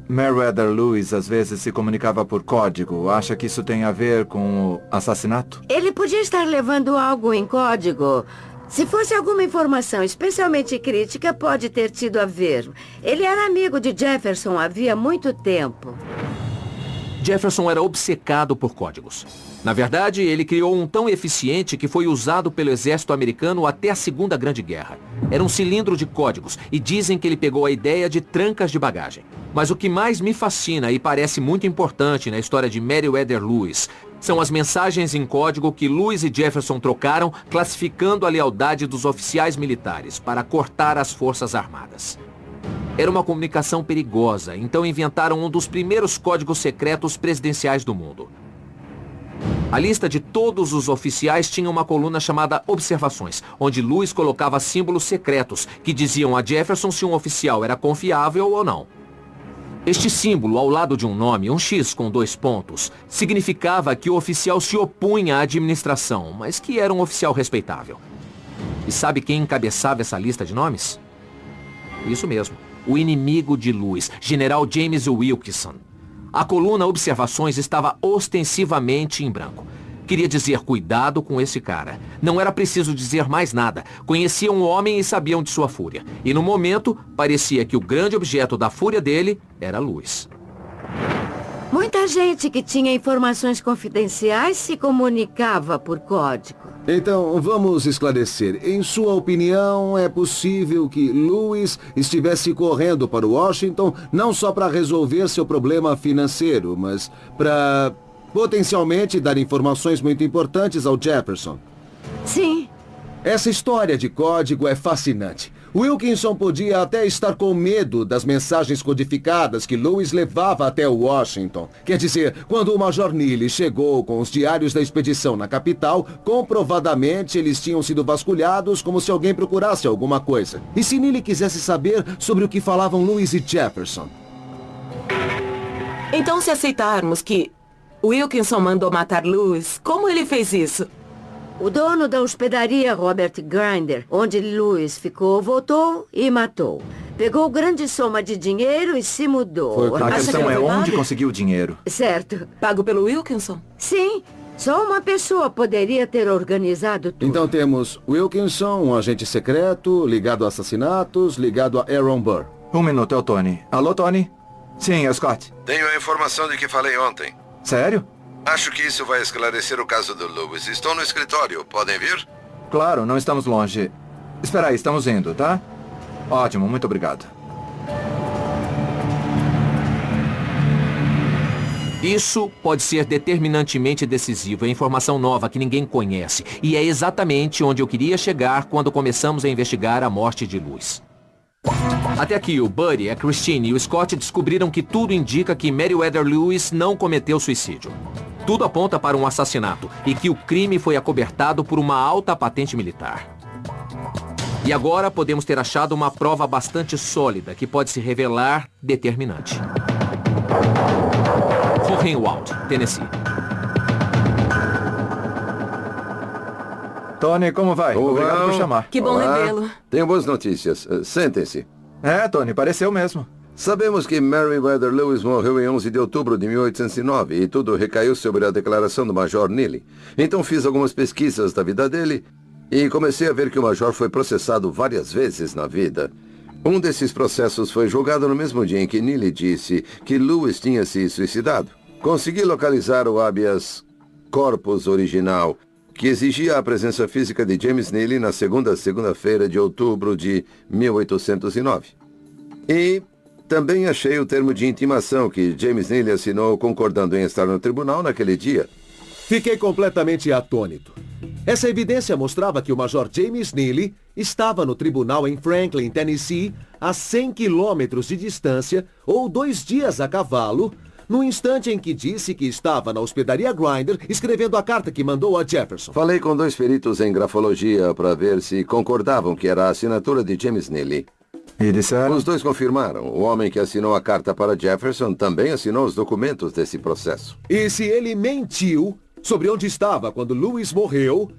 [SPEAKER 4] Meriwether Lewis às vezes se comunicava por código. Acha que isso tem a ver com o assassinato?
[SPEAKER 11] Ele podia estar levando algo em código. Se fosse alguma informação especialmente crítica, pode ter tido a ver. Ele era amigo de Jefferson havia muito tempo.
[SPEAKER 1] Jefferson era obcecado por códigos. Na verdade, ele criou um tão eficiente que foi usado pelo exército americano até a Segunda Grande Guerra. Era um cilindro de códigos e dizem que ele pegou a ideia de trancas de bagagem. Mas o que mais me fascina e parece muito importante na história de Meriwether Lewis são as mensagens em código que Lewis e Jefferson trocaram, classificando a lealdade dos oficiais militares para cortar as forças armadas. Era uma comunicação perigosa, então inventaram um dos primeiros códigos secretos presidenciais do mundo. A lista de todos os oficiais tinha uma coluna chamada Observações, onde Lewis colocava símbolos secretos que diziam a Jefferson se um oficial era confiável ou não. Este símbolo, ao lado de um nome, um X com 2 pontos, significava que o oficial se opunha à administração, mas que era um oficial respeitável. E sabe quem encabeçava essa lista de nomes? Isso mesmo, o inimigo de Lewis, General James Wilkinson. A coluna Observações estava ostensivamente em branco. Queria dizer, cuidado com esse cara. Não era preciso dizer mais nada. Conheciam o homem e sabiam de sua fúria. E no momento, parecia que o grande objeto da fúria dele era Lewis.
[SPEAKER 11] Muita gente que tinha informações confidenciais se comunicava por código.
[SPEAKER 3] Então, vamos esclarecer. Em sua opinião, é possível que Lewis estivesse correndo para Washington não só para resolver seu problema financeiro, mas para potencialmente dar informações muito importantes ao Jefferson?
[SPEAKER 11] Sim.
[SPEAKER 3] Essa história de código é fascinante. Wilkinson podia até estar com medo das mensagens codificadas que Lewis levava até Washington. Quer dizer, quando o Major Neely chegou com os diários da expedição na capital, comprovadamente eles tinham sido vasculhados como se alguém procurasse alguma coisa. E se Neely quisesse saber sobre o que falavam Lewis e Jefferson?
[SPEAKER 2] Então, se aceitarmos que Wilkinson mandou matar Lewis, como ele fez isso?
[SPEAKER 11] O dono da hospedaria, Robert Grinder, onde Lewis ficou, voltou e matou. Pegou grande soma de dinheiro e se mudou.
[SPEAKER 4] A questão é onde
[SPEAKER 2] pago?
[SPEAKER 4] conseguiu o dinheiro.
[SPEAKER 11] Certo.
[SPEAKER 2] Pago pelo Wilkinson?
[SPEAKER 11] Sim. Só uma pessoa poderia ter organizado tudo.
[SPEAKER 3] Então temos Wilkinson, um agente secreto, ligado a assassinatos, ligado a Aaron Burr.
[SPEAKER 4] Um minuto, é o Tony. Alô, Tony? Sim, é o Scott.
[SPEAKER 8] Tenho a informação de que falei ontem.
[SPEAKER 4] Sério?
[SPEAKER 8] Acho que isso vai esclarecer o caso do Lewis. Estou no escritório. Podem vir?
[SPEAKER 4] Claro, não estamos longe. Espera aí, estamos indo, tá? Ótimo, muito obrigado.
[SPEAKER 1] Isso pode ser determinantemente decisivo. É informação nova que ninguém conhece. E é exatamente onde eu queria chegar quando começamos a investigar a morte de Lewis. Até aqui, o Buddy, a Christine e o Scott descobriram que tudo indica que Meriwether Lewis não cometeu suicídio. Tudo aponta para um assassinato e que o crime foi acobertado por uma alta patente militar. E agora podemos ter achado uma prova bastante sólida que pode se revelar determinante. Hohenwald, Tennessee.
[SPEAKER 4] Tony, como vai? Obrigado por chamar.
[SPEAKER 2] Que bom revê-lo.
[SPEAKER 8] Tenho boas notícias. Sentem-se.
[SPEAKER 4] É, Tony, pareceu mesmo.
[SPEAKER 8] Sabemos que Meriwether Lewis morreu em 11 de outubro de 1809 e tudo recaiu sobre a declaração do Major Neely. Então fiz algumas pesquisas da vida dele e comecei a ver que o Major foi processado várias vezes na vida. Um desses processos foi julgado no mesmo dia em que Neely disse que Lewis tinha se suicidado. Consegui localizar o habeas corpus original, que exigia a presença física de James Neely na segunda-feira de outubro de 1809. E também achei o termo de intimação que James Neely assinou concordando em estar no tribunal naquele dia.
[SPEAKER 3] Fiquei completamente atônito. Essa evidência mostrava que o Major James Neely estava no tribunal em Franklin, Tennessee, a 100 quilômetros de distância, ou 2 dias a cavalo, no instante em que disse que estava na hospedaria Grinder escrevendo a carta que mandou a Jefferson.
[SPEAKER 8] Falei com 2 peritos em grafologia para ver se concordavam que era a assinatura de James Neely.
[SPEAKER 4] E disseram?
[SPEAKER 8] Os 2 confirmaram. O homem que assinou a carta para Jefferson também assinou os documentos desse processo.
[SPEAKER 3] E se ele mentiu sobre onde estava quando Lewis morreu,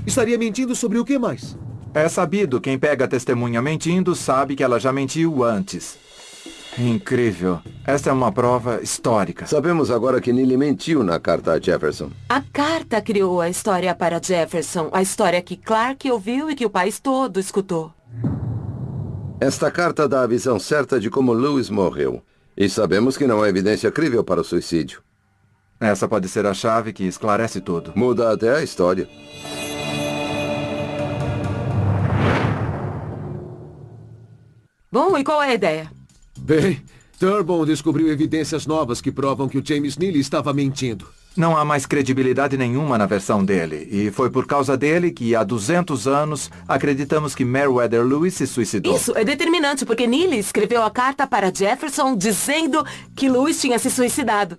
[SPEAKER 3] estaria mentindo sobre o que mais?
[SPEAKER 4] É sabido, quem pega a testemunha mentindo sabe que ela já mentiu antes. Incrível. Esta é uma prova histórica.
[SPEAKER 8] Sabemos agora que Neely mentiu na carta a Jefferson.
[SPEAKER 2] A carta criou a história para Jefferson, a história que Clark ouviu e que o país todo escutou.
[SPEAKER 8] Esta carta dá a visão certa de como Lewis morreu. E sabemos que não há evidência crível para o suicídio.
[SPEAKER 4] Essa pode ser a chave que esclarece tudo.
[SPEAKER 8] Muda até a história.
[SPEAKER 2] Bom, e qual é a ideia?
[SPEAKER 3] Bem, Turnbull descobriu evidências novas que provam que o James Neely estava mentindo.
[SPEAKER 4] Não há mais credibilidade nenhuma na versão dele. E foi por causa dele que, há 200 anos, acreditamos que Meriwether Lewis se suicidou.
[SPEAKER 2] Isso é determinante, porque Neely escreveu a carta para Jefferson dizendo que Lewis tinha se suicidado.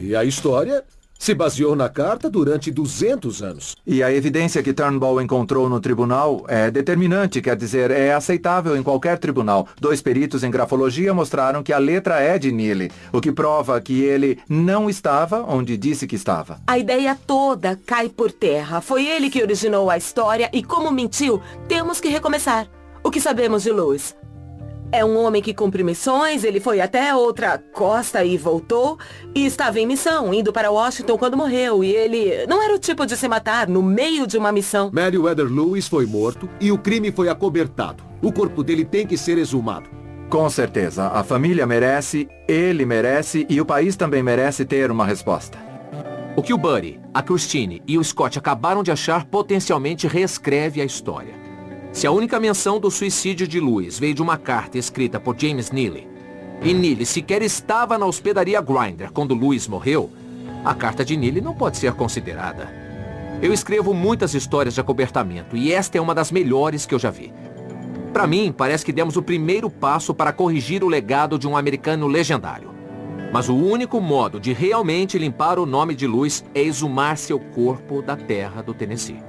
[SPEAKER 3] E a história se baseou na carta durante 200 anos.
[SPEAKER 4] E a evidência que Turnbull encontrou no tribunal é determinante, quer dizer, é aceitável em qualquer tribunal. 2 peritos em grafologia mostraram que a letra é de Neely, o que prova que ele não estava onde disse que estava.
[SPEAKER 2] A ideia toda cai por terra. Foi ele que originou a história e, como mentiu, temos que recomeçar. O que sabemos de Lewis? É um homem que cumpre missões, ele foi até outra costa e voltou, e estava em missão, indo para Washington quando morreu, e ele não era o tipo de se matar no meio de uma missão.
[SPEAKER 3] Meriwether Lewis foi morto e o crime foi acobertado. O corpo dele tem que ser exumado.
[SPEAKER 4] Com certeza. A família merece, ele merece e o país também merece ter uma resposta.
[SPEAKER 1] O que o Buddy, a Christine e o Scott acabaram de achar potencialmente reescreve a história. Se a única menção do suicídio de Lewis veio de uma carta escrita por James Neely, e Neely sequer estava na hospedaria Grinder quando Lewis morreu, a carta de Neely não pode ser considerada. Eu escrevo muitas histórias de acobertamento, e esta é uma das melhores que eu já vi. Para mim, parece que demos o primeiro passo para corrigir o legado de um americano legendário. Mas o único modo de realmente limpar o nome de Lewis é exumar seu corpo da terra do Tennessee.